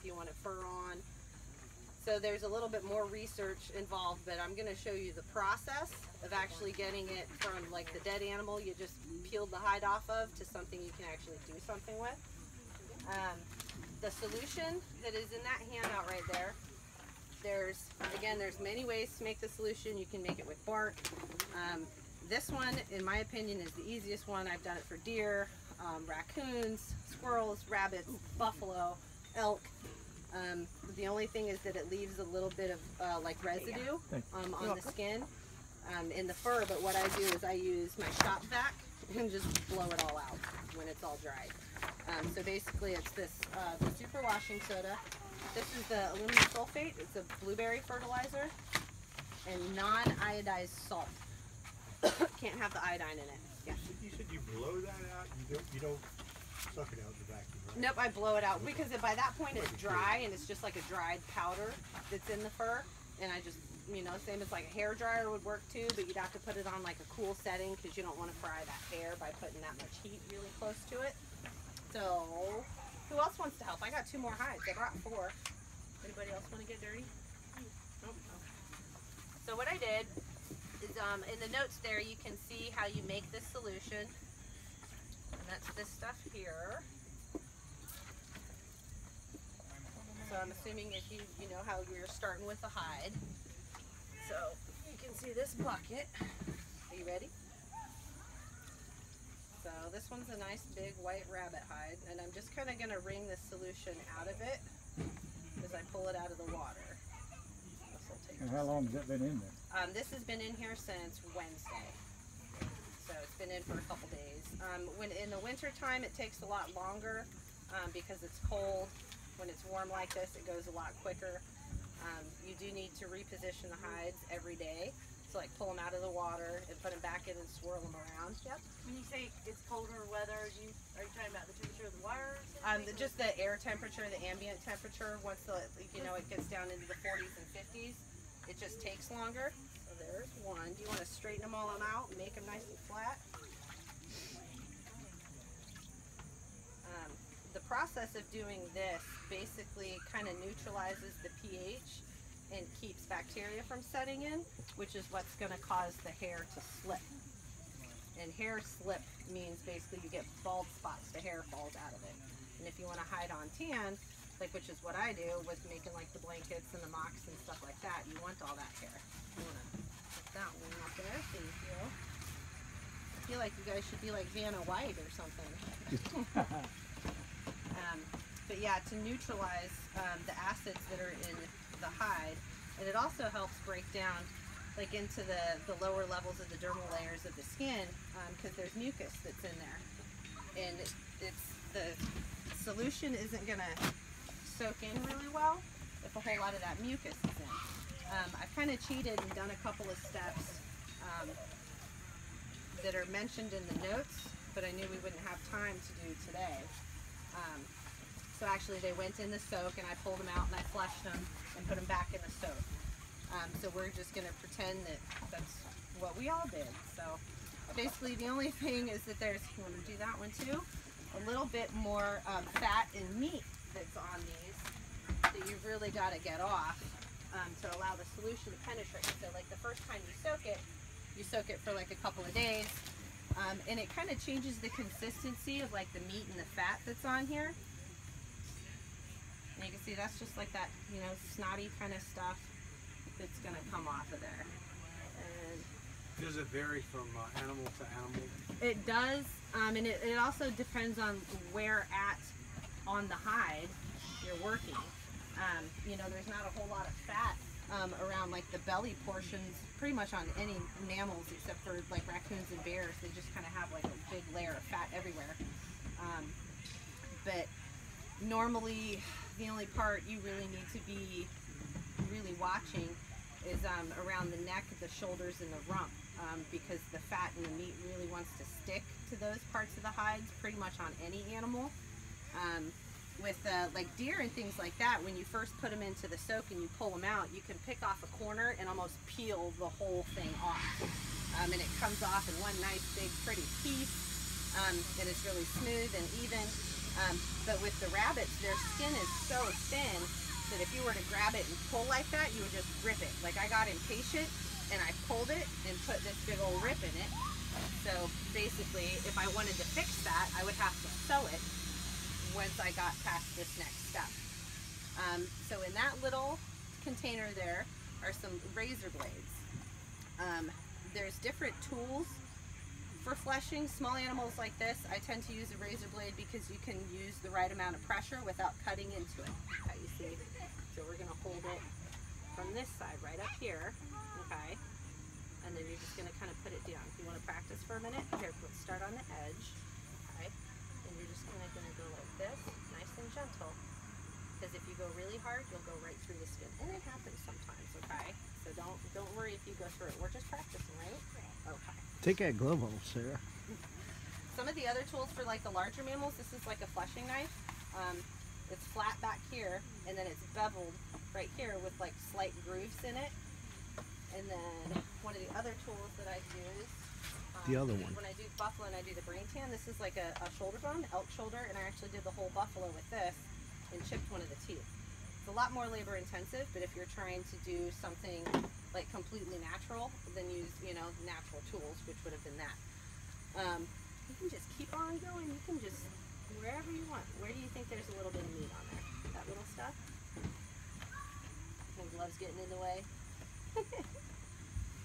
you want it fur on. So there's a little bit more research involved, but I'm going to show you the process of actually getting it from like the dead animal you just peeled the hide off of to something you can actually do something with. The solution that is in that handout right there, there's many ways to make the solution. You can make it with bark. This one, in my opinion, is the easiest one. I've done it for deer, raccoons, squirrels, rabbits, buffalo, elk. The only thing is that it leaves a little bit of like residue on the skin in the fur, but what I do is I use my shop vac and just blow it all out when it's all dried. So basically it's this the super washing soda. This is the aluminum sulfate. It's a blueberry fertilizer and non-iodized salt. Can't have the iodine in it. Yeah. You said you blow that out? You don't suck it out in the vacuum, right? Nope, I blow it out because by that point it's dry and it's just like a dried powder that's in the fur. And I just, you know, same as like a hair dryer would work too, but you'd have to put it on like a cool setting because you don't want to fry that hair by putting that much heat really close to it. So, who else wants to help? I got 2 more hides. I brought 4. Anybody else want to get dirty? Nope. Okay. So what I did is in the notes there you can see how you make this solution. And that's this stuff here. So I'm assuming if you know how you're starting with a hide. So you can see this bucket. Are you ready? So this one's a nice big white rabbit hide, and I'm just kind of going to wring this solution out of it as I pull it out of the water. And how long has that been in there? This has been in here since Wednesday. So it's been in for a couple days. When in the winter time it takes a lot longer because it's cold. When it's warm like this it goes a lot quicker. You do need to reposition the hides every day. So like pull them out of the water and put them back in and swirl them around. Yep. When you say it's colder weather, are you talking about the temperature of the wires? Just the air temperature, the ambient temperature. Once it gets down into the 40s and 50s, it just takes longer. So there's one. Do you want to straighten them all out and make them nice and flat? The process of doing this basically kind of neutralizes the pH and keeps bacteria from setting in, which is what's going to cause the hair to slip. And hair slip means basically you get bald spots, the hair falls out of it. And if you want to hide on tan, like which is what I do with making like the blankets and the mocks and stuff like that, you want all that hair. You want to put that one up there so you feel. I feel like you guys should be like Vanna White or something. But yeah, to neutralize the acids that are in the hide, and it also helps break down like into the lower levels of the dermal layers of the skin because there's mucus that's in there, and the solution isn't gonna soak in really well if a whole lot of that mucus is in. I've kind of cheated and done a couple of steps that are mentioned in the notes, but I knew we wouldn't have time to do today. So actually they went in the soak and I pulled them out and I flushed them and put them back in the soak. So we're just going to pretend that that's what we all did. So basically the only thing is that there's, you want to do that one too, a little bit more fat and meat that's on these that you've really got to get off to allow the solution to penetrate. So like the first time you soak it for like a couple of days, and it kind of changes the consistency of like the meat and the fat that's on here. And you can see that's just like that, you know, snotty kind of stuff that's going to come off of there. And does it vary from animal to animal? It does, and it also depends on where at on the hide you're working. You know, there's not a whole lot of fat around like the belly portions, pretty much on any mammals except for like raccoons and bears. They just kind of have like a big layer of fat everywhere. But normally the only part you really need to be really watching is around the neck, the shoulders, and the rump, because the fat and the meat really wants to stick to those parts of the hides pretty much on any animal. With like deer and things like that, when you first put them into the soak and you pull them out, you can pick off a corner and almost peel the whole thing off. And it comes off in one nice big pretty piece, and it's really smooth and even. But with the rabbits, their skin is so thin that if you were to grab it and pull like that, you would just rip it. Like I got impatient and I pulled it and put this big old rip in it. So basically, if I wanted to fix that, I would have to sew it once I got past this next step. So in that little container there are some razor blades. There's different tools for fleshing small animals like this. I tend to use a razor blade because you can use the right amount of pressure without cutting into it. Okay, you see? So we're gonna hold it from this side right up here, okay? And then you're just gonna kind of put it down. If you wanna practice for a minute, here, let's start on the edge, okay? And you're just gonna go like this, nice and gentle. Because if you go really hard, you'll go right through the skin. And it happens sometimes, okay? So don't worry if you go through it. We're just practicing, right? Okay. Take that glove off, Sarah. Some of the other tools for like the larger mammals, this is like a fleshing knife. It's flat back here, and then it's beveled right here with like slight grooves in it. And then one of the other tools that I use, The other one. when I do buffalo and I do the brain tan, this is like a shoulder bone, elk shoulder, and I actually did the whole buffalo with this and chipped one of the teeth. It's a lot more labor intensive, but if you're trying to do something like completely natural, then use, you know, natural tools, which would have been that. You can just keep on going. You can just, wherever you want. Where do you think there's a little bit of meat on there? That little stuff? My gloves getting in the way.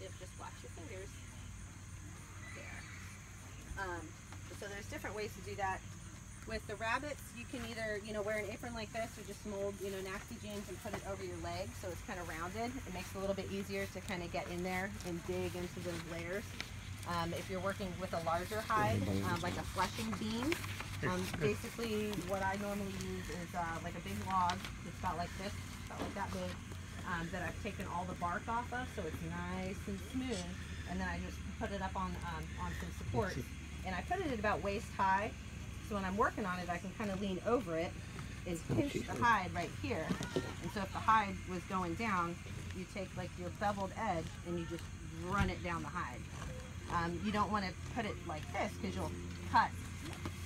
Yep, just watch your fingers. There. So there's different ways to do that. With the rabbits, you can either, you know, wear an apron like this or just mold, you know, nasty jeans and put it over your leg so it's kind of rounded. It makes it a little bit easier to kind of get in there and dig into those layers. If you're working with a larger hide, like a fleshing beam, basically what I normally use is like a big log. It's about like this, about like that big, that I've taken all the bark off of so it's nice and smooth. And then I just put it up on some supports. And I put it at about waist high. So when I'm working on it, I can kind of lean over it and pinch the hide right here. And so if the hide was going down, you take like your beveled edge and you just run it down the hide. You don't want to put it like this because you'll cut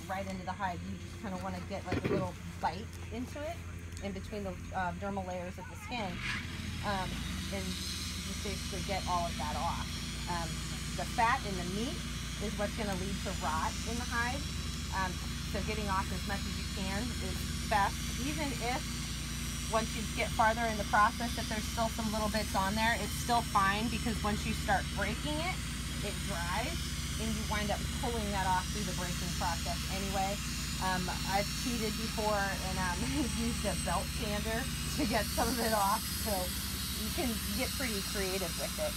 right into the hide. You just kind of want to get like a little bite into it in between the dermal layers of the skin, and just basically get all of that off. The fat in the meat is what's going to lead to rot in the hide. So getting off as much as you can is best, even if once you get farther in the process, if there's still some little bits on there, it's still fine because once you start breaking it, it dries and you wind up pulling that off through the breaking process anyway. I've cheated before and used a belt sander to get some of it off, so you can get pretty creative with it.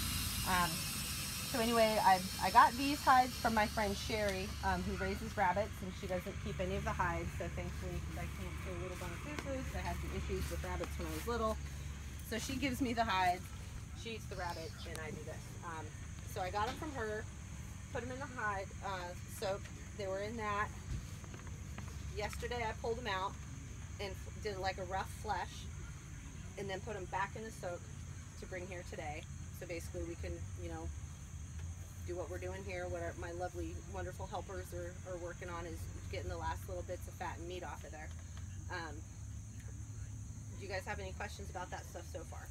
So anyway, I got these hides from my friend Sherry, who raises rabbits, and she doesn't keep any of the hides, so thankfully I can't pay a little bone of foods. I had some issues with rabbits when I was little. So she gives me the hides, she eats the rabbit, and I do this. So I got them from her, put them in the hide soak. They were in that. Yesterday I pulled them out and did like a rough flesh, and then put them back in the soak to bring here today. So basically we can, you know, do what we're doing here. What my lovely, wonderful helpers are working on is getting the last little bits of fat and meat off of there. Do you guys have any questions about that stuff so far?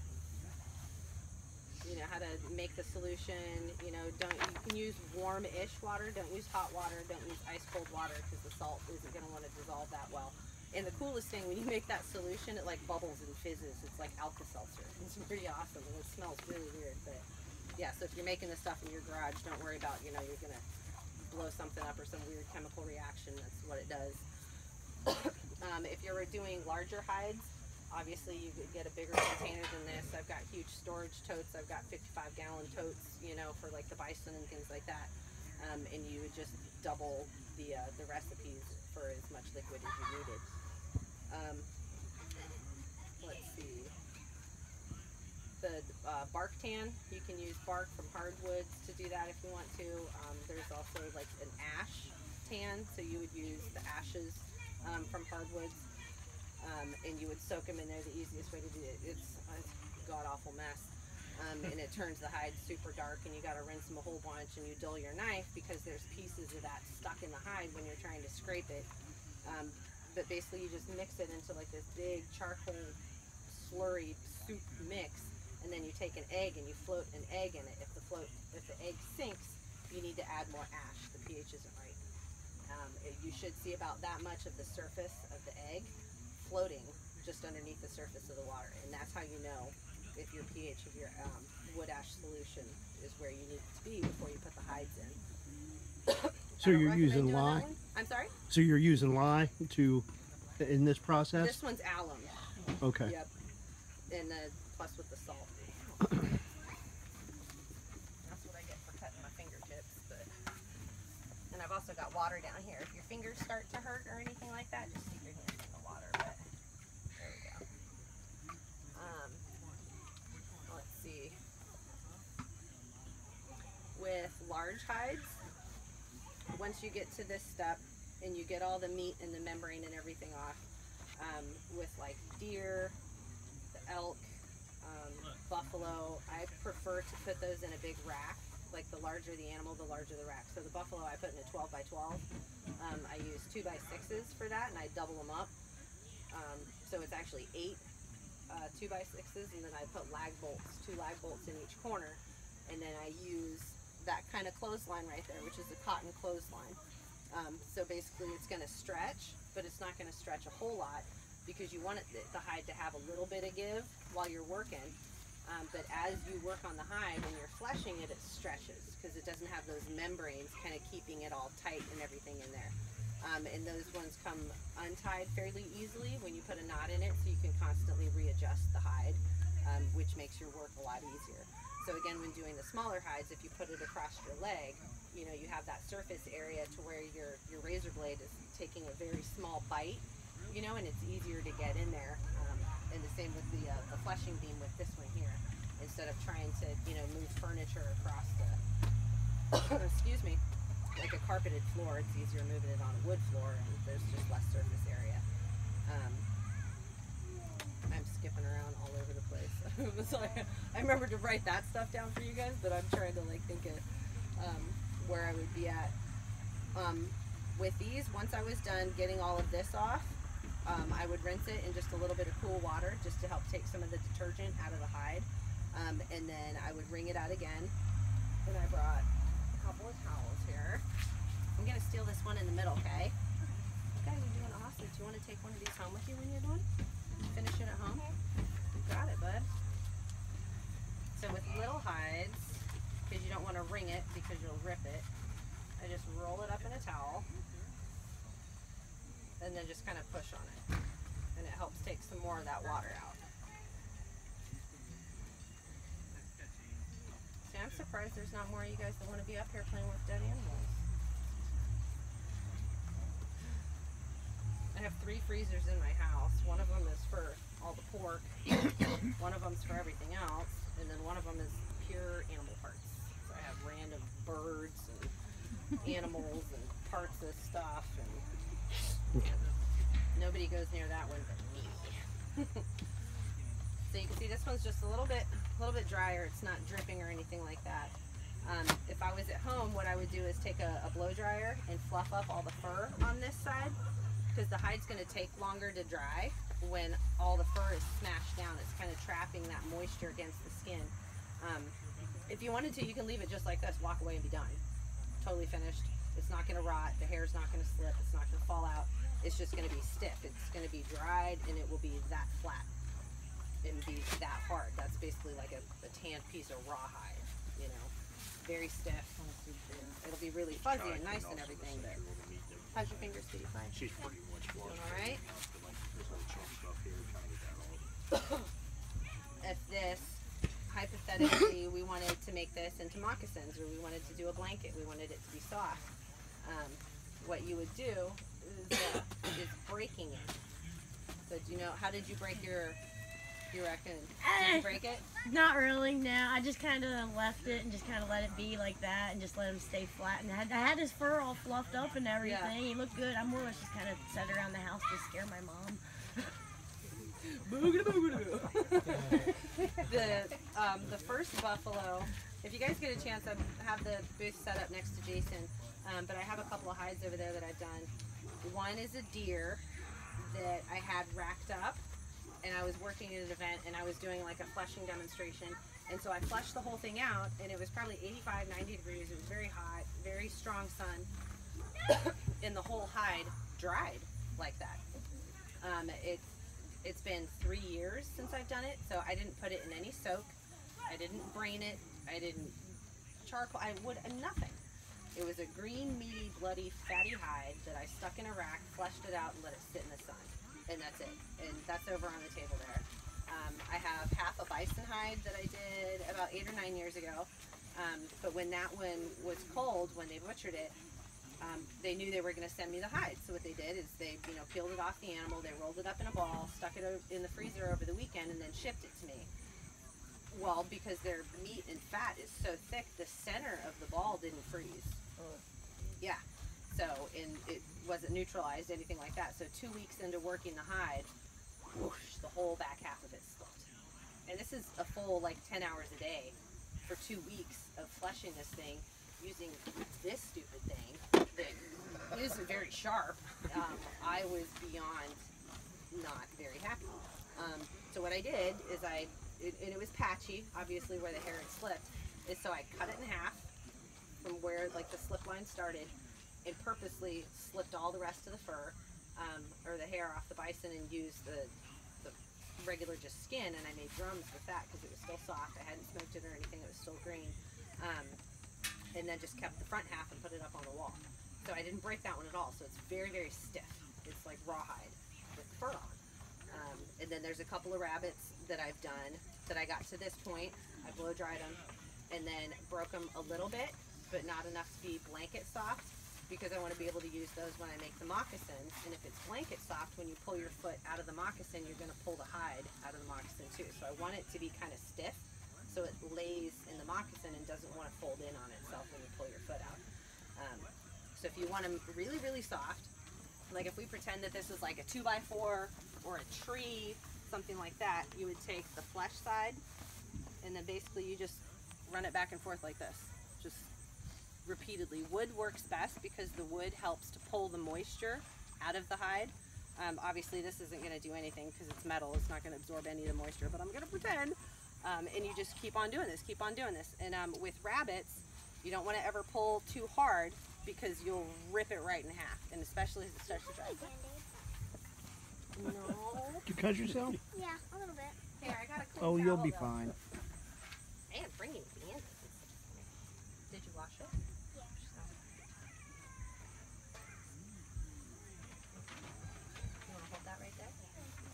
You know, how to make the solution, you know, you can use warm-ish water, don't use hot water, don't use ice-cold water because the salt isn't going to want to dissolve that well. And the coolest thing, when you make that solution, it like bubbles and fizzes. It's like Alka-Seltzer. It's pretty awesome, and it smells really weird, but yeah, so if you're making this stuff in your garage, don't worry about, you know, you're going to blow something up or some weird chemical reaction. That's what it does. If you're doing larger hides, obviously you could get a bigger container than this. I've got huge storage totes. I've got 55-gallon totes, you know, for like the bison and things like that. And you would just double the recipes for as much liquid as you needed. Let's see. The bark tan, you can use bark from hardwoods to do that if you want to. There's also like an ash tan, so you would use the ashes from hardwoods, and you would soak them in there. The easiest way to do it. It's a god-awful mess, and it turns the hide super dark, and you got to rinse them a whole bunch, and you dull your knife because there's pieces of that stuck in the hide when you're trying to scrape it. but basically you just mix it into like this big charcoal slurry soup mix, and then you take an egg and you float an egg in it. If the egg sinks, you need to add more ash. The pH isn't right. You should see about that much of the surface of the egg floating just underneath the surface of the water, and that's how you know if your pH of your wood ash solution is where you need it to be before you put the hides in. So you're using lye? I'm sorry? So you're using lye in this process? This one's alum. Okay. Yep. And plus with the salt. That's what I get for cutting my fingertips. And I've also got water down here. If your fingers start to hurt or anything like that, just stick your hands in the water. But there we go. Let's see. With large hides, once you get to this step and you get all the meat and the membrane and everything off, with like deer, the elk, buffalo, I prefer to put those in a big rack. Like the larger the animal, the larger the rack. So the buffalo I put in a 12 by 12. I use 2 by 6s for that, and I double them up. So it's actually 8 2 by 6s, and then I put lag bolts, 2 lag bolts in each corner, and then I use that kind of clothesline right there, which is a cotton clothesline. So basically it's going to stretch, but it's not going to stretch a whole lot because you want the hide to have a little bit of give while you're working. But as you work on the hide, when you're fleshing it, it stretches because it doesn't have those membranes kind of keeping it all tight and everything in there. And those ones come untied fairly easily when you put a knot in it, so you can constantly readjust the hide, which makes your work a lot easier. So again, when doing the smaller hides, if you put it across your leg, you know, you have that surface area to where your razor blade is taking a very small bite, you know, and it's easier to get in there. And the same with the fleshing beam with this one here. Instead of trying to, you know, move furniture across the, excuse me, like a carpeted floor, it's easier moving it on a wood floor, and there's just less surface area. I'm skipping around all over the place. So I remember to write that stuff down for you guys, but I'm trying to like think of where I would be at. With these, once I was done getting all of this off, I would rinse it in just a little bit of cool water just to help take some of the detergent out of the hide. And then I would wring it out again. And I brought a couple of towels here. I'm going to steal this one in the middle, okay? You guys are doing awesome. Do you want to take one of these home with you when you're done? Finish it at home? You got it, bud. So with little hides, because you don't want to wring it because you'll rip it, I just roll it up in a towel. And then just kind of push on it, and it helps take some more of that water out. See, I'm surprised there's not more of you guys that want to be up here playing with dead animals. I have 3 freezers in my house. One of them is for all the pork, one of them's for everything else, and then one of them is pure animal parts. So I have random birds and animals and parts of stuff, and nobody goes near that one but me. So you can see this one's just a little bit drier. It's not dripping or anything like that. If I was at home, what I would do is take a blow dryer and fluff up all the fur on this side, because the hide's going to take longer to dry when all the fur is smashed down. It's kind of trapping that moisture against the skin. If you wanted to, you can leave it just like this, walk away and be done. Totally finished. It's not going to rot. The hair's not going to slip. It's not going to fall out. It's just going to be stiff. It's going to be dried, and it will be that flat and be that hard. That's basically like a tanned piece of rawhide, you know, very stiff. It'll be really fuzzy and nice and everything, but how's your fingers? Did you find? She's pretty much doing all right. There's no chunk stuff here, trying to get that all. If this, hypothetically, we wanted to make this into moccasins, or we wanted to do a blanket, we wanted it to be soft, what you would do is breaking it. So do you know, how did you break your raccoon? Did you break it? Not really, no. I just kind of left it and just kind of let it be like that and just let him stay flat. And I had his fur all fluffed up and everything. Yeah. He looked good. I more or less just kind of sat around the house to scare my mom. The first buffalo, if you guys get a chance, I have the booth set up next to Jason, but I have a couple of hides over there that I've done. One is a deer, that I had racked up, and I was working at an event, and I was doing like a flushing demonstration. And so I flushed the whole thing out, and it was probably 85, 90 degrees. It was very hot, very strong sun, and the whole hide dried like that. It's been 3 years since I've done it, so I didn't put it in any soak. I didn't brain it. I didn't charcoal. I would nothing. It was a green, meaty, bloody, fatty hide that I stuck in a rack, flushed it out, and let it sit in the sun. And that's it. And that's over on the table there. I have half a bison hide that I did about 8 or 9 years ago. But when that one was cold, when they butchered it, they knew they were going to send me the hide. So what they did is they, peeled it off the animal, they rolled it up in a ball, stuck it in the freezer over the weekend, and then shipped it to me. Well, because their meat and fat is so thick, the center of the ball didn't freeze. Yeah. So, and it wasn't neutralized, anything like that. So 2 weeks into working the hide, whoosh, the whole back half of it slipped. And this is a full, 10 hours a day for 2 weeks of fleshing this thing using this stupid thing that isn't very sharp. I was beyond not very happy. So what I did is and it was patchy, obviously where the hair had slipped, is so I cut it in half from where the slip line started, and purposely slipped all the rest of the fur or the hair off the bison, and used the regular just skin, and I made drums with that because it was still soft. I hadn't smoked it or anything, it was still green. And then just kept the front half and put it up on the wall. So I didn't break that one at all, so it's very, very stiff. It's like rawhide with fur on. And then there's a couple of rabbits that I've done that I got to this point. I blow dried them and then broke them a little bit, but not enough to be blanket soft, because I want to be able to use those when I make the moccasins. And if it's blanket soft, when you pull your foot out of the moccasin, you're going to pull the hide out of the moccasin too. So I want it to be kind of stiff, so it lays in the moccasin and doesn't want to fold in on itself when you pull your foot out. So if you want them really, really soft, like if we pretend that this is like a 2x4 or a tree, something like that, you would take the flesh side, and then basically you just run it back and forth like this, just repeatedly. Wood works best because the wood helps to pull the moisture out of the hide. Obviously this isn't going to do anything because it's metal, it's not going to absorb any of the moisture, but I'm going to pretend. And you just keep on doing this, keep on doing this. And with rabbits, you don't want to ever pull too hard because you'll rip it right in half, and especially as it starts to dry. No. Did you cut yourself? Yeah, a little bit. Here, I got a clean Oh, you'll towel, be though. fine. Man, bringing bandages. Did you wash it? Yeah. You want to hold that right there?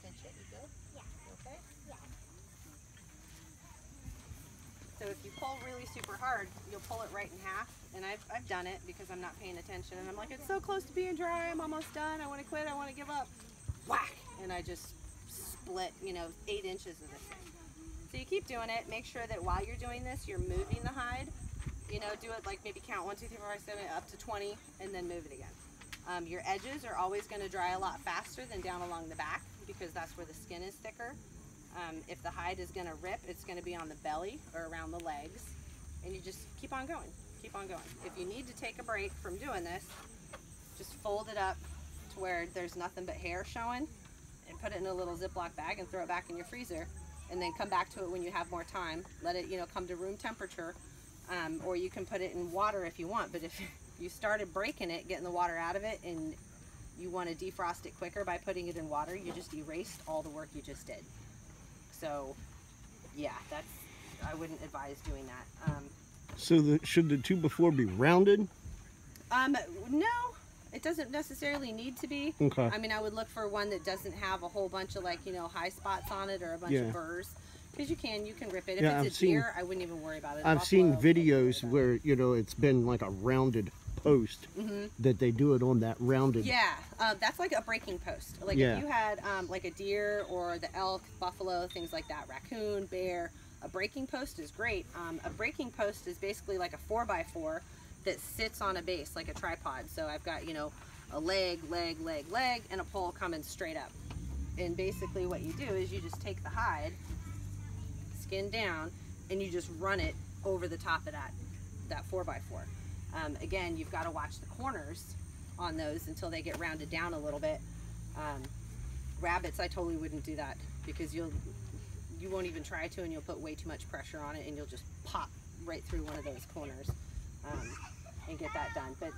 Pinch it, you good? Yeah. Okay? Yeah. So if you pull really super hard, you'll pull it right in half. And I've done it because I'm not paying attention. And I'm like, it's so close to being dry. I'm almost done. I want to quit. I want to give up. Whack! And I just split, 8 inches of this thing. So you keep doing it. Make sure that while you're doing this, you're moving the hide. Do it like maybe count 1, 2, 3, 4, 5, 7 up to 20, and then move it again. Your edges are always going to dry a lot faster than down along the back because that's where the skin is thicker. If the hide is going to rip, it's going to be on the belly or around the legs. And you just keep on going. Keep on going. If you need to take a break from doing this, just fold it up to where there's nothing but hair showing, and put it in a little Ziploc bag and throw it back in your freezer, and then come back to it when you have more time. Let it, come to room temperature, or you can put it in water if you want. But if you started breaking it, getting the water out of it, and you want to defrost it quicker by putting it in water, you just erased all the work you just did. So, yeah, I wouldn't advise doing that. So should the 2x4 be rounded? No, it doesn't necessarily need to be. Okay. I mean, I would look for one that doesn't have a whole bunch of high spots on it or a bunch of burrs, because you can rip it. If it's a deer, I wouldn't even worry about it. I've seen videos where it's been like a rounded post that they do it on that rounded. Yeah, that's like a breaking post. Like if you had like a deer or the elk, buffalo, things like that, raccoon, bear. A breaking post is great. A breaking post is basically like a 4x4 that sits on a base like a tripod. So I've got, a leg, and a pole coming straight up. And basically what you do is you just take the hide, skin down, and you just run it over the top of that 4x4. Again, you've got to watch the corners on those until they get rounded down a little bit. rabbits, I totally wouldn't do that because you won't even try to, and you'll put way too much pressure on it, and you'll just pop right through one of those corners and get that done. But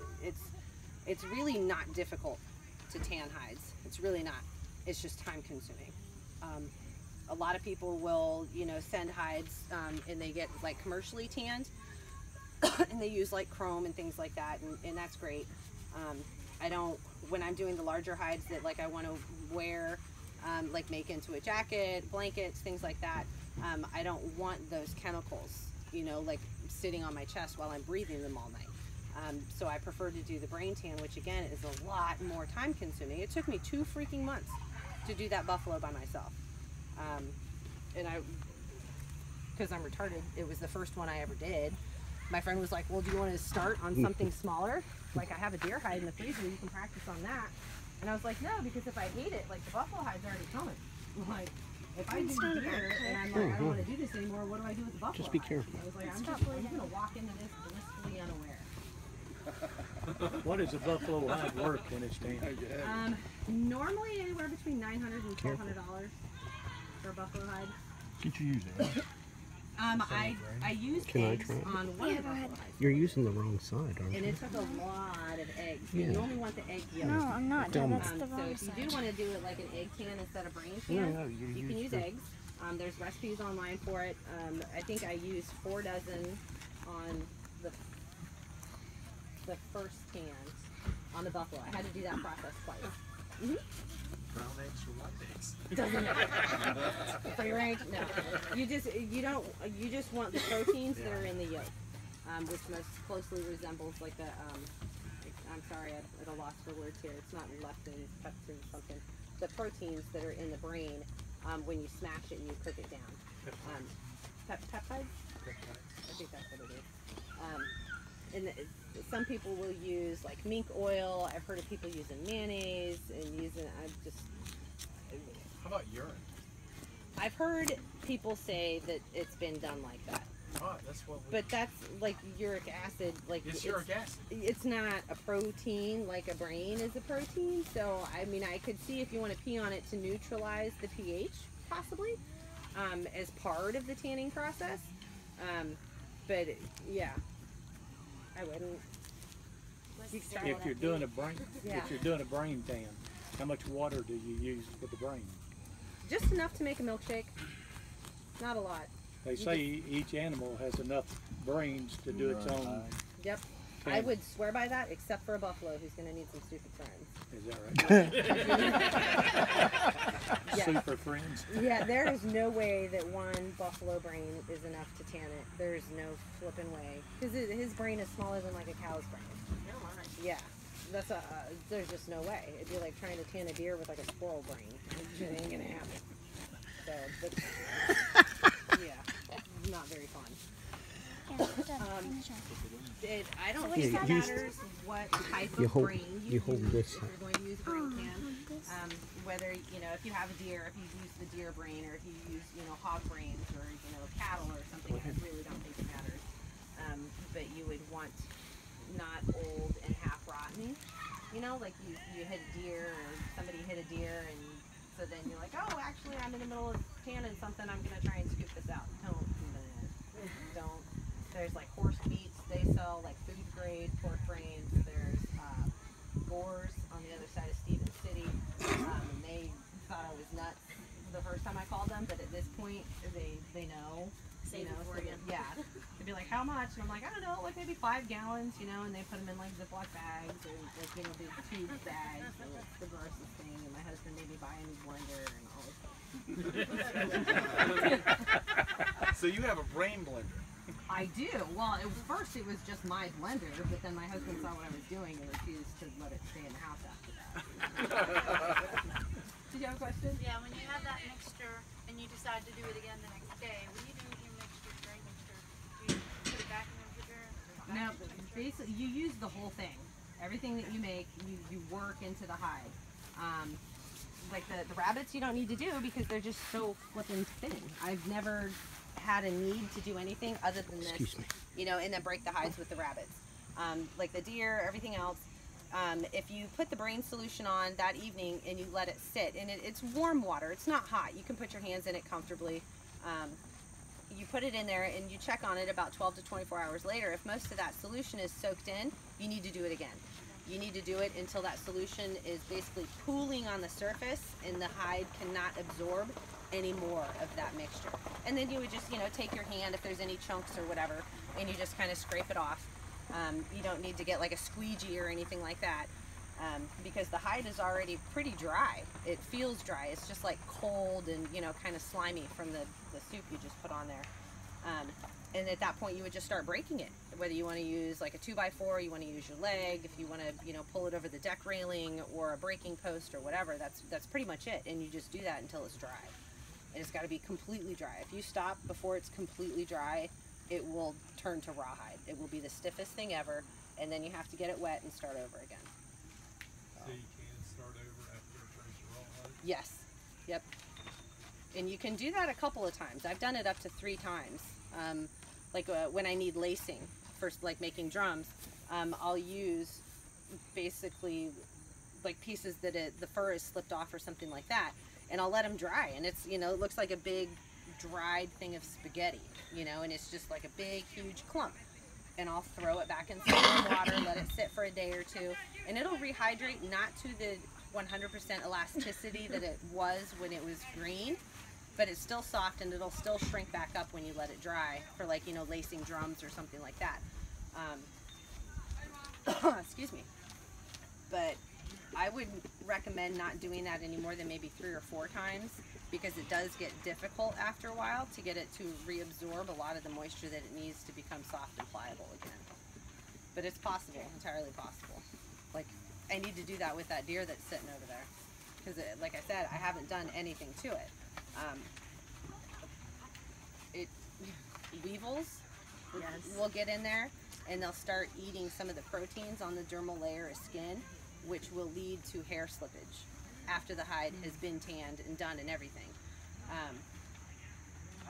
it's really not difficult to tan hides. It's really not. It's just time consuming. A lot of people will, you know, send hides and they get like commercially tanned and they use like chrome and things like that, and that's great. I don't, when I'm doing the larger hides that like I want to wear, like make into a jacket, blankets, things like that, I don't want those chemicals, you know, like sitting on my chest while I'm breathing them all night. So I prefer to do the brain tan, which again is a lot more time consuming. It took me 2 freaking months to do that buffalo by myself. And because I'm retarded, it was the first one I ever did. My friend was like, well, do you want to start on something smaller? Like, I have a deer hide in the freezer, you can practice on that. And I was like, no, because if I hate it, like the buffalo hide's already coming. Like, if I do the deer and I'm like, I don't want to do this anymore, what do I do with the buffalo Just be hide? careful. I was like, I'm going to walk into this blissfully unaware. What is a buffalo hide worth in its tan? Normally anywhere between $900 and $1,200 for a buffalo hide. Did you use it? I used Can I eggs try it? on one of the buffalo hides. You're using the wrong side, aren't And you? it took a lot of eggs. Yeah. You only want the egg yolk. No, I'm not. Dumb. That's the So wrong if you side. do want to do it like an egg tan instead of brain No, tan, no, you can use eggs. There's recipes online for it. I think I used 4 dozen on the first tan on the buffalo. I had to do that process twice. Brown eggs or white eggs? Doesn't matter. Free range? No. You just want the proteins that are in the yolk, which most closely resembles like the I'm sorry, I'm at a loss for words here. It's not leptins, peptins, something. The proteins that are in the brain when you smash it and you cook it down. Peptides? I think that's what it is. And some people will use like mink oil. I've heard of people using mayonnaise and using. How about urine? I've heard people say that it's been done like that. Oh, that's what we... But that's like uric acid. Like It's uric acid. It's not a protein like a brain is a protein. So I mean, I could see if you want to pee on it to neutralize the pH, possibly, as part of the tanning process. But yeah, I wouldn't. If you're doing a brain, Yeah. if you're doing a brain tan, how much water do you use with the brain? Just enough to make a milkshake. Not a lot. They say each animal has enough brains to do its own. Yep. I would swear by that, except for a buffalo who's going to need some stupid friends. Is that right? Yeah. Super friends. Yeah, there is no way that one buffalo brain is enough to tan it. There's no flipping way. Because his brain is smaller than like a cow's brain. Yeah. That's there's just no way. It'd be like trying to tan a deer with like a squirrel brain. It just ain't gonna happen. So, but, yeah, not very fun. I don't think it matters what type of brain you hold use this if you're going to use a brain tan. Whether, you know, if you have a deer, if you use the deer brain, or if you use, you know, hog brains, or, you know, cattle or something, I really don't think it matters. But you would want not old and half rotten. You know, like you hit a deer, or somebody hit a deer, and so then you're like, oh, actually, I'm in the middle of tanning something, I'm going to try and scoop this out. Don't do that. Don't. There's like horse meats, they sell like food grade pork brains. There's Boars on the other side of Stevens City, and they thought I was nuts the first time I called them, but at this point, they know. Save it for you. Yeah. They'd be like, how much? And I'm like, I don't know, like maybe 5 gallons, you know, and they put them in like Ziploc bags, or like, you know, big tube bags, so it's the grossest thing, and my husband made me buy a new blender and all this stuff. So you have a brain blender. I do. Well, first it was just my blender, but then my husband saw what I was doing and refused to let it stay in the house after that. Did you have a question? Yeah, when you have that mixture and you decide to do it again the next day, what do you do with your mixture, drain mixture? Do you put it back in the refrigerator? No, basically you use the whole thing. Everything that you make, you work into the hide. Like the rabbits you don't need to do because they're just so flippin' thin. I've never had a need to do anything other than this. Excuse me. You know, and then break the hides with the rabbits. Like the deer, everything else, If you put the brain solution on that evening and you let it sit, and it's warm water, it's not hot, you can put your hands in it comfortably. You put it in there and you check on it about 12 to 24 hours later. If most of that solution is soaked in, you need to do it again. You need to do it until that solution is basically pooling on the surface and the hide cannot absorb any more of that mixture. And then you would just, take your hand if there's any chunks or whatever, and you just kind of scrape it off. You don't need to get like a squeegee or anything like that, because the hide is already pretty dry. It feels dry. It's just like cold and, kind of slimy from the soup you just put on there. And at that point you would just start breaking it, whether you want to use like a 2x4, you want to use your leg, if you want to pull it over the deck railing or a breaking post or whatever. That's pretty much it, and you just do that until it's dry. And it's got to be completely dry. If you stop before it's completely dry, it will turn to rawhide. It will be the stiffest thing ever, and then you have to get it wet and start over again. So you can start over after it turns to rawhide? Yes. Yep. And you can do that a couple of times. I've done it up to 3 times. When I need lacing for like making drums, I'll use basically like pieces that the fur is slipped off or something like that, and I'll let them dry, and it's it looks like a big dried thing of spaghetti, and it's just like a big huge clump, and I'll throw it back in some warm water, let it sit for a day or two, and it'll rehydrate, not to the 100% elasticity that it was when it was green, but it's still soft, and it'll still shrink back up when you let it dry for like lacing drums or something like that. Excuse me. But I would recommend not doing that any more than maybe 3 or 4 times, because it does get difficult after a while to get it to reabsorb a lot of the moisture that it needs to become soft and pliable again. But it's possible, entirely possible. Like, I need to do that with that deer that's sitting over there, because like I said, I haven't done anything to it. Weevils will get in there, and they'll start eating some of the proteins on the dermal layer of skin, which will lead to hair slippage after the hide has been tanned and done and everything.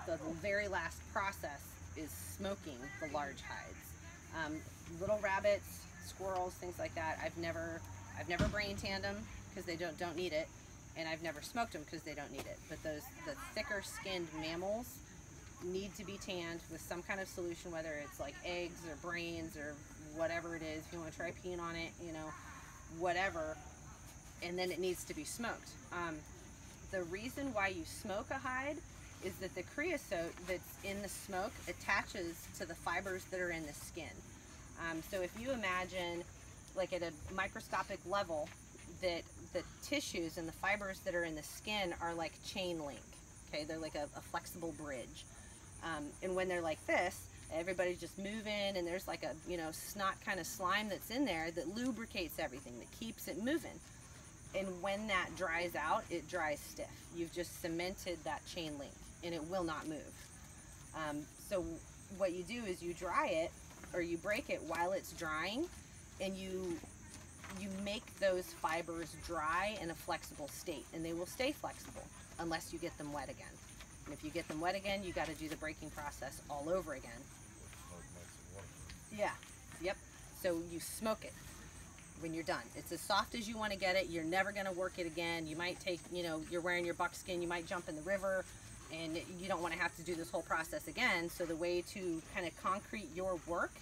The very last process is smoking the large hides. Little rabbits, squirrels, things like that, I've never brain tanned them because they don't need it, and I've never smoked them because they don't need it. But the thicker skinned mammals need to be tanned with some kind of solution, whether it's like eggs or brains or whatever it is. If you want to try peeing on it, whatever, and then it needs to be smoked. The reason why you smoke a hide is that the creosote that's in the smoke attaches to the fibers that are in the skin. So if you imagine, like at a microscopic level, that the tissues and the fibers that are in the skin are like chain link. Okay, they're like a flexible bridge. And when they're like this, everybody's just moving, and there's like a snot kind of slime that's in there that lubricates everything, that keeps it moving. And when that dries out, it dries stiff. You've just cemented that chain link, and it will not move. So what you do is you dry it, or you break it while it's drying, and you make those fibers dry in a flexible state, and they will stay flexible unless you get them wet again. And if you get them wet again, you got to do the breaking process all over again. Yeah, yep. So you smoke it when you're done. It's as soft as you want to get it. You're never going to work it again. You might take, you're wearing your buckskin, you might jump in the river, and you don't want to have to do this whole process again. So the way to kind of concrete your work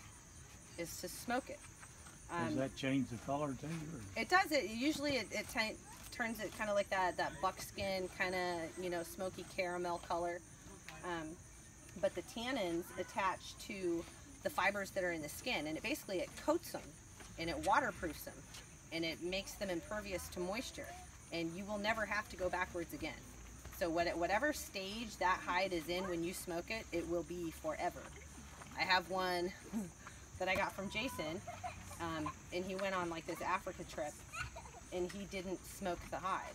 is to smoke it. Does that change the color too? Or? It does. It usually turns it kind of like that buckskin kind of smoky caramel color. But the tannins attach to the fibers that are in the skin, and it coats them, and it waterproofs them, and it makes them impervious to moisture, and you will never have to go backwards again. So whatever stage that hide is in when you smoke it, it will be forever. I have one that I got from Jason, and he went on like this Africa trip, and he didn't smoke the hide.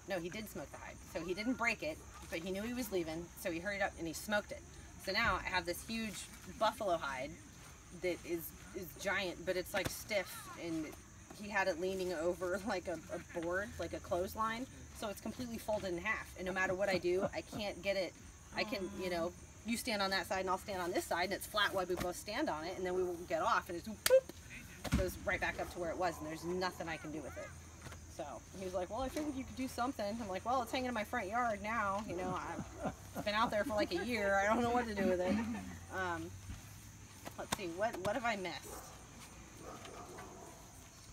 No, he did smoke the hide. So he didn't break it, but he knew he was leaving, so he hurried up and he smoked it. So now I have this huge buffalo hide that is giant, but it's like stiff, and he had it leaning over like a board, like a clothesline, so it's completely folded in half. And no matter what I do, I can't get it. I can, you stand on that side and I'll stand on this side, and it's flat while we both stand on it, and then we will get off, and it's whoop, goes right back up to where it was, and there's nothing I can do with it. So he was like, well, I figured you could do something. I'm like, well, it's hanging in my front yard now. You know, I've been out there for like a year. I don't know what to do with it. Let's see, what have I missed?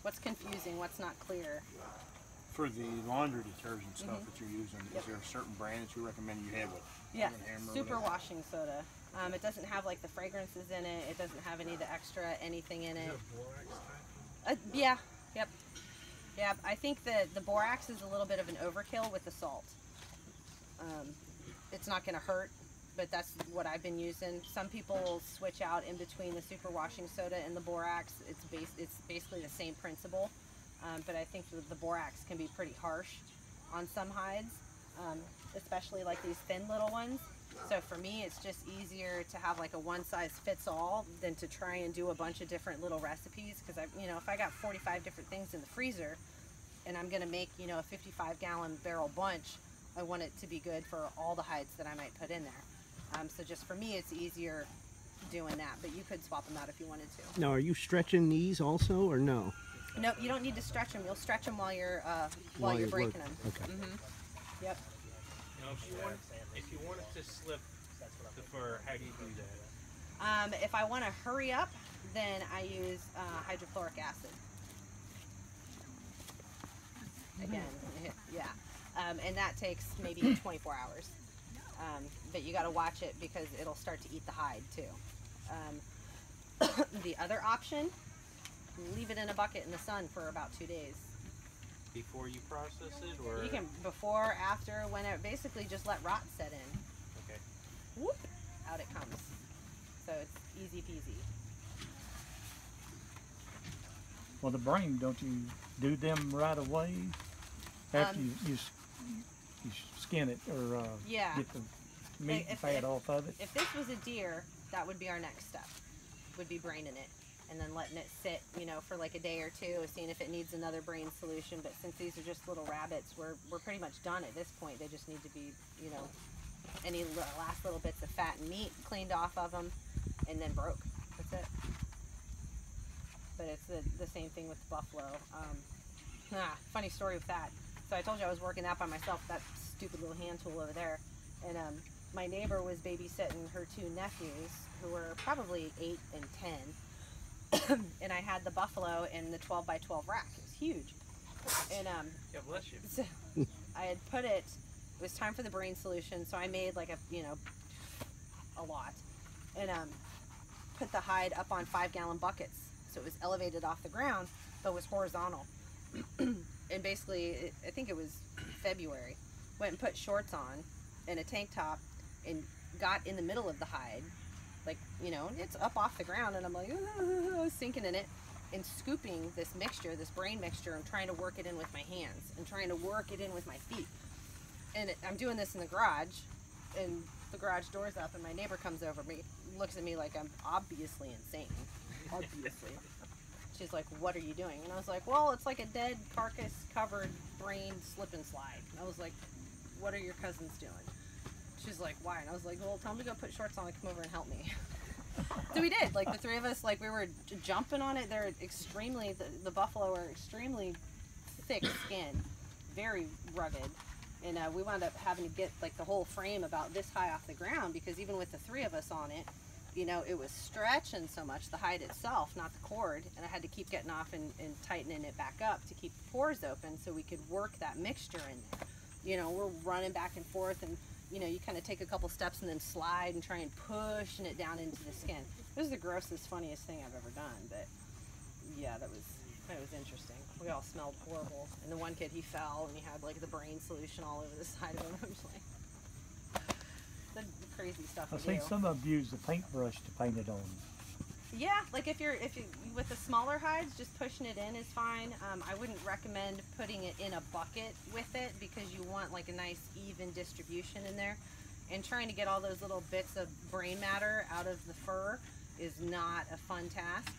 What's confusing? What's not clear? For the laundry detergent stuff that you're using, is there a certain brand that you recommend you have with? Yeah, Hammer or super whatever? washing soda. It doesn't have like the fragrances in it. It doesn't have any of the extra anything in it. Yeah, yep. Yeah, I think that the borax is a little bit of an overkill with the salt. It's not going to hurt, but that's what I've been using. Some people will switch out in between the super washing soda and the borax. It's basically the same principle, but I think the borax can be pretty harsh on some hides, especially like these thin little ones. So for me, it's just easier to have like a one-size-fits-all than to try and do a bunch of different little recipes. Because if I got 45 different things in the freezer, and I'm gonna make a 55-gallon barrel bunch, I want it to be good for all the hides that I might put in there. So just for me, it's easier doing that. But you could swap them out if you wanted to. Now, are you stretching these also, or no? Nope, you don't need to stretch them. You'll stretch them while you're While you're breaking working. them. Okay. Yep. Now, if you want it to slip the fur, how do you do that? If I want to hurry up, then I use hydrochloric acid. Again, yeah. And that takes maybe 24 hours. But you got to watch it because it'll start to eat the hide too. The other option, leave it in a bucket in the sun for about 2 days. Before you process it, or You can before, after, whenever. Basically, just let rot set in. okay. Whoop, out it comes. So it's easy peasy. Well, the brain, don't you do them right away after you skin it or Yeah. get the meat and If- fat if- off of it? If this was a deer, that would be our next step. Would be braining it and then letting it sit, for like a day or two, seeing if it needs another brain solution. But since these are just little rabbits, we're pretty much done at this point. They just need to be, any last little bits of fat and meat cleaned off of them, and then broke. That's it. But it's the same thing with the buffalo. Funny story with that. So I told you I was working that by myself, that stupid little hand tool over there. And my neighbor was babysitting her 2 nephews, who were probably 8 and 10. And I had the buffalo in the 12 by 12 rack. It was huge. And Yeah, bless you. so I had put it was time for the brain solution, so I made like a lot. And put the hide up on 5-gallon buckets. So it was elevated off the ground, but was horizontal. And basically, I think it was February, went and put shorts on and a tank top and got in the middle of the hide. Like, it's up off the ground, and I'm like, sinking in it and scooping this mixture, this brain mixture. I'm trying to work it in with my hands and trying to work it in with my feet. And I'm doing this in the garage, and the garage door's up, and my neighbor comes over me, looks at me like I'm obviously insane. Obviously. She's like, what are you doing? And I was like, well, it's like a dead carcass covered brain slip and slide. And I was like, what are your cousins doing? She's like, why? And I was like, well, tell them to go put shorts on and come over and help me. So we did. Like, the 3 of us, like, we were jumping on it. They're extremely, the buffalo are extremely thick skinned, very rugged. And we wound up having to get, like, the whole frame about this high off the ground, because even with the 3 of us on it, it was stretching so much, the hide itself, not the cord, and I had to keep getting off and tightening it back up to keep the pores open so we could work that mixture in there. We're running back and forth, and you kind of take a couple steps and then slide and try and pushing it down into the skin. It was the grossest, funniest thing I've ever done, but yeah, that was interesting. We all smelled horrible, and the one kid, he fell and he had like the brain solution all over the side of him. I'm just like, the crazy stuff I've we seen do. some of them use the paintbrush to paint it on. Yeah, like if you with the smaller hides, just pushing it in is fine. I wouldn't recommend putting it in a bucket with it, because you want like a nice even distribution in there, and trying to get all those little bits of brain matter out of the fur is not a fun task.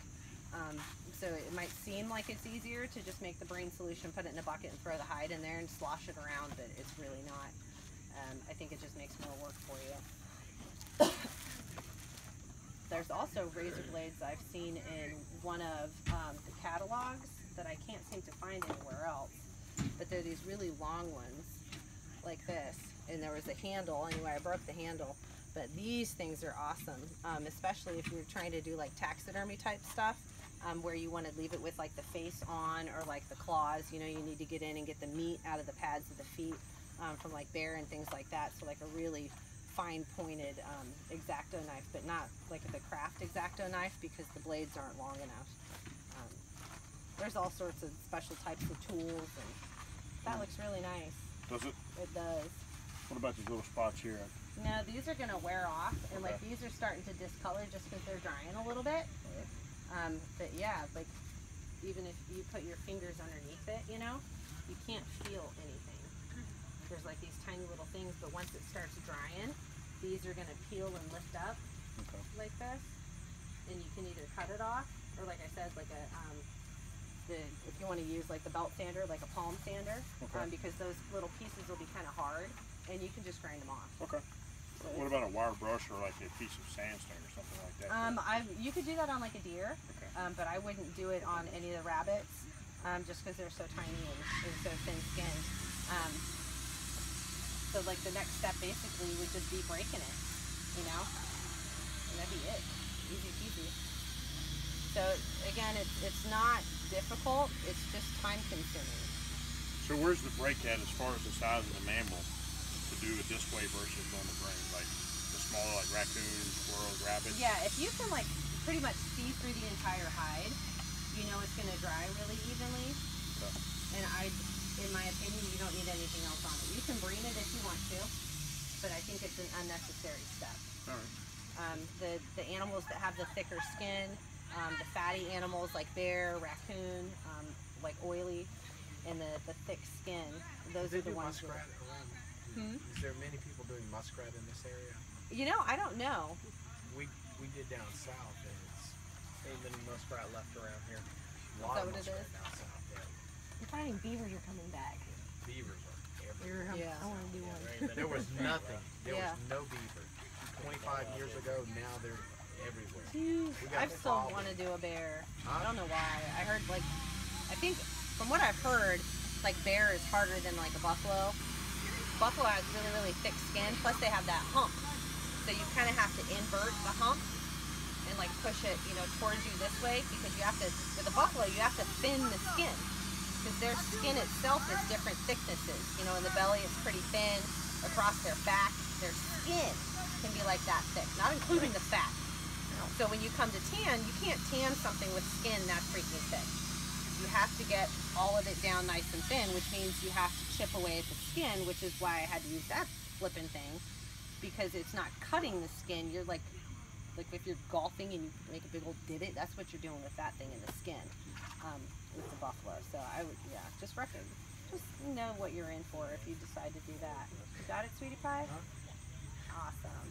So it might seem like it's easier to just make the brain solution, put it in a bucket, and throw the hide in there and slosh it around, but it's really not. I think it just makes more work for you. There's also also razor blades I've seen in one of the catalogs that I can't seem to find anywhere else. But they're these really long ones, like this. And there was a handle. Anyway, I broke the handle. But these things are awesome, especially if you're trying to do like taxidermy type stuff, where you want to leave it with like the face on or like the claws. You know, you need to get in and get the meat out of the pads of the feet from like bear and things like that. So like a really fine pointed X-Acto knife, but not like the craft X-Acto knife because the blades aren't long enough. There's all sorts of special types of tools, and that looks really nice. Does it? It does. What about these little spots here? No, these are gonna wear off, and like these are starting to discolor just because they're drying a little bit. But yeah, like even if you put your fingers underneath it, you know, you can't feel anything. There's like these tiny little things, but once it starts drying, these are gonna peel and lift up like this, and you can either cut it off, or like I said, like a if you want to use like the belt sander, like a palm sander, because those little pieces will be kind of hard, and you can just grind them off. Okay. So what about a wire brush or like a piece of sandstone or something like that? You could do that on like a deer, but I wouldn't do it on any of the rabbits, just because they're so tiny and so thin-skinned. So like the next step basically would just be breaking it, you know, and that'd be it, easy peasy. So again, it's not difficult, it's just time consuming. So where's the break at as far as the size of the mammal to do it this way versus on the brain? Like the smaller, like raccoons, squirrels, rabbits? Yeah, if you can like pretty much see through the entire hide, you know it's gonna dry really evenly. And in my opinion, you don't need anything else on it. You can brine it if you want to, but I think it's an unnecessary step. All right. The animals that have the thicker skin, the fatty animals like bear, raccoon, like oily, and the thick skin, those are the ones. Muskrat around? Is there many people doing muskrat in this area? You know, I don't know. We did down south, and it's Ain't many muskrat left around here. a lot of Is that what it muskrat is? down south. Yeah. I'm finding beavers are coming back. Beavers are everywhere. Yeah. I want to do one. There was nothing. There Yeah. was no beaver. 25 years ago, now they're everywhere. Jeez, We got I still problems. want to do a bear. Huh? I don't know why. I heard like, I think from what I've heard, like bear is harder than like a buffalo. Buffalo has really, really thick skin, plus they have that hump. So you kind of have to invert the hump and like push it, you know, towards you this way, because you have to, with a buffalo, you have to thin the skin, because their skin itself is different thicknesses. You know, in the belly it's pretty thin, across their back, their skin can be like that thick, not including the fat. So when you come to tan, you can't tan something with skin that freaking thick. You have to get all of it down nice and thin, which means you have to chip away at the skin, which is why I had to use that flipping thing, because it's not cutting the skin. You're like if you're golfing and you make a big old divot, that's what you're doing with that thing in the skin, with the buffalo. So I would, yeah, just know what you're in for if you decide to do that. You got it, sweetie pie? Awesome.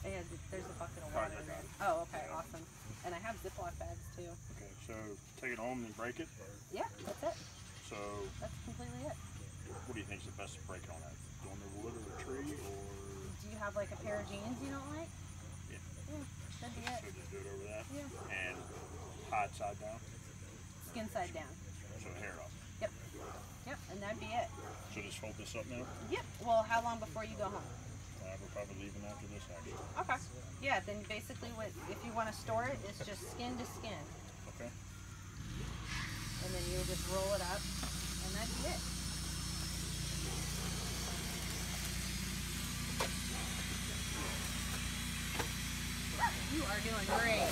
And there's a bucket of water in there. Oh, okay, awesome. And I have Ziploc bags too. Okay, so take it home and break it? Yeah, that's it. So That's completely it. what do you think is the best to break it on? On the wood or the tree, or? Do you have like a pair of jeans you don't like? Yeah. Yeah, that'd be it. So just do it over that? Yeah. And hide side down? Skin side down. So hair up. Yep. Yep, and that'd be it. So just fold this up now? Yep. Well, how long before you go home? We're probably leaving after this actually. Okay. Yeah, then basically if you want to store it, it's just skin to skin. Okay. And then you just roll it up, and that's it. You are doing great.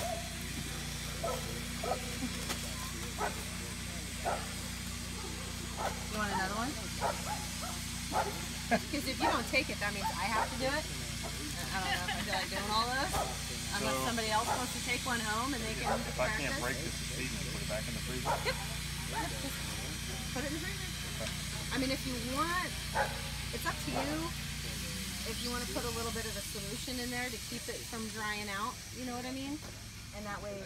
You want another one? Because if you don't take it, that means I have to do it. I don't know if I feel like doing all those. Unless somebody else wants to take one home and they can If I can't practice. break this evening, put it back in the freezer? Yep. Just put it in the freezer. I mean, if you want, it's up to you. If you want to put a little bit of a solution in there to keep it from drying out, you know what I mean? And that way,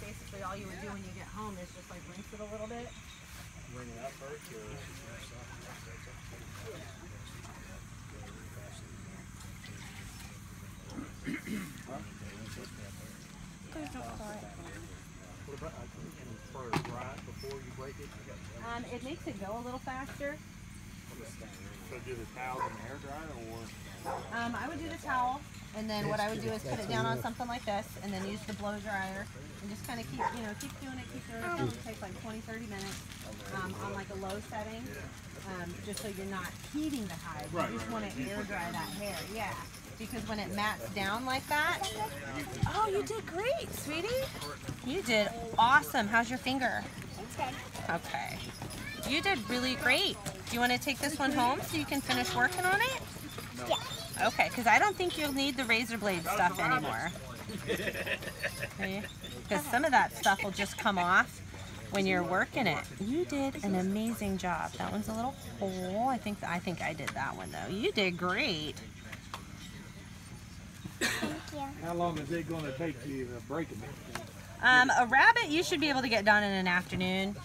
basically all you would do when you get home is just like rinse it a little bit. Bring it out first, or? for dry before you break it? It makes it go a little faster. So do the towels and the hair dryer, or? I would do the towel, and then what I would do is put it down on something like this, and then use the blow dryer, and just kind of keep doing it. It will take like 20-30 minutes on like a low setting, just so you're not heating the hide. You just want to air dry that hair, yeah. Because when it mats down like that, oh, you did great, sweetie. You did awesome. How's your finger? It's good. Okay. You did really great. Do you want to take this one home so you can finish working on it? Yeah. Okay, because I don't think you'll need the razor blade stuff anymore. Because some of that stuff will just come off when you're working it. You did an amazing job. That one's a little hole. I think I did that one though. You did great. Thank you. How long is it going to take you to break it? A rabbit you should be able to get done in an afternoon.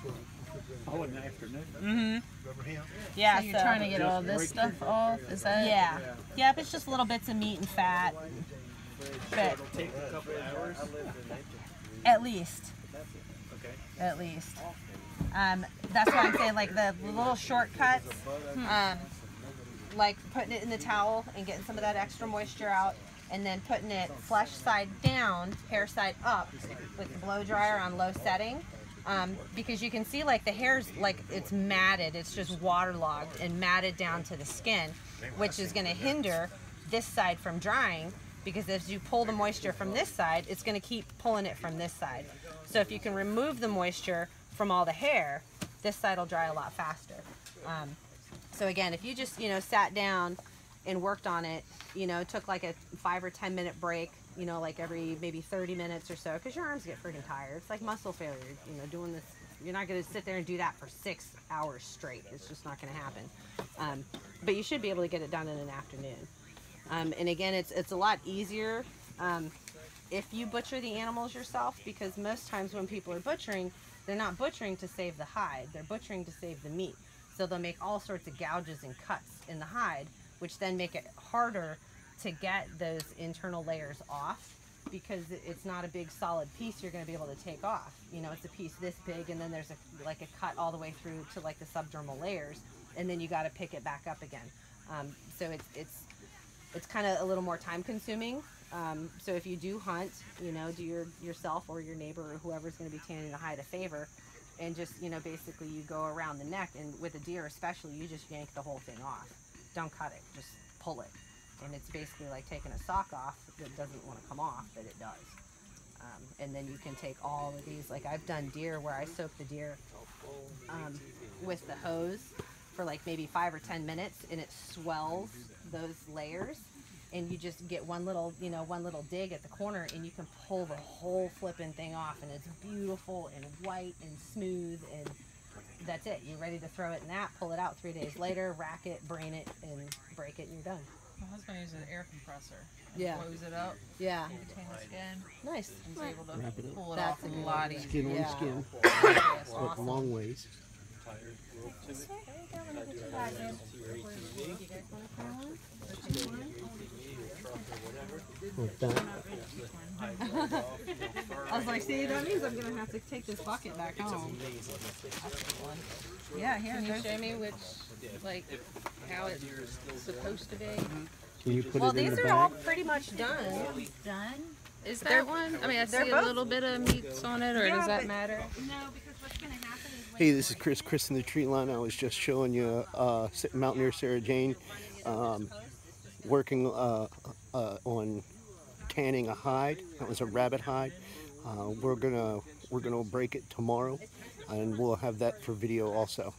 Oh, in the afternoon. Mm-hmm. Yeah, so you're trying to get all this stuff off? Is that? Yeah. Yep, it's just little bits of meat and fat. But Take a couple hours. at least. Okay. At least. That's why I'm saying like the little shortcuts, like putting it in the towel and getting some of that extra moisture out, and then putting it flesh side down, hair side up with the blow dryer on low setting. Because you can see like the hair's like it's matted, it's just waterlogged and matted down to the skin, which is going to hinder this side from drying, because as you pull the moisture from this side, it's going to keep pulling it from this side. So if you can remove the moisture from all the hair, this side will dry a lot faster. So again, if you just, sat down and worked on it, took like a 5 or 10 minute break, like every maybe 30 minutes or so, because your arms get freaking tired. It's like muscle failure, doing this. You're not going to sit there and do that for 6 hours straight. It's just not going to happen. But you should be able to get it done in an afternoon. And again, it's a lot easier if you butcher the animals yourself, because most times when people are butchering, they're not butchering to save the hide. They're butchering to save the meat. So they'll make all sorts of gouges and cuts in the hide, which then make it harder to get those internal layers off, because it's not a big solid piece you're going to be able to take off. It's a piece this big, and then there's a cut all the way through to like the subdermal layers, and then you got to pick it back up again. So it's kind of a little more time consuming. So if you do hunt, do yourself or your neighbor or whoever's going to be tanning the hide a favor, and just basically you go around the neck, and with a deer especially, you just yank the whole thing off. Don't cut it, just pull it. And it's basically like taking a sock off that doesn't want to come off, but it does. And then you can take all of these, like I've done deer where I soak the deer with the hose for like maybe 5 or 10 minutes, and it swells those layers, and you just get one little dig at the corner, and you can pull the whole flipping thing off, and it's beautiful and white and smooth, and that's it. You're ready to throw it in that, pull it out 3 days later, rack it, brain it, and break it, and you're done. My husband uses an air compressor. Yeah. Blows it up. Yeah. Retain the skin. Nice. And he's able to Wrap it up. pull it That's off a amazing. lot easier. Skin on Yeah. skin. That's But awesome. long ways. Like that. I was like, see, that means I'm gonna have to take this bucket back home. Yeah, here. Can you show me how it's supposed to be? Can you put Well, it in these the are all bag? pretty much done. Done? Is that one? I mean, I see they're a both- little bit of meats on it, or Yeah, does that but- matter? No, because what's going to happen is when Hey, this is Chris In The Treeline. I was just showing you Mountaineer Sarah Jane working on tanning a hide. That was a rabbit hide. We're gonna break it tomorrow, and we'll have that for video also.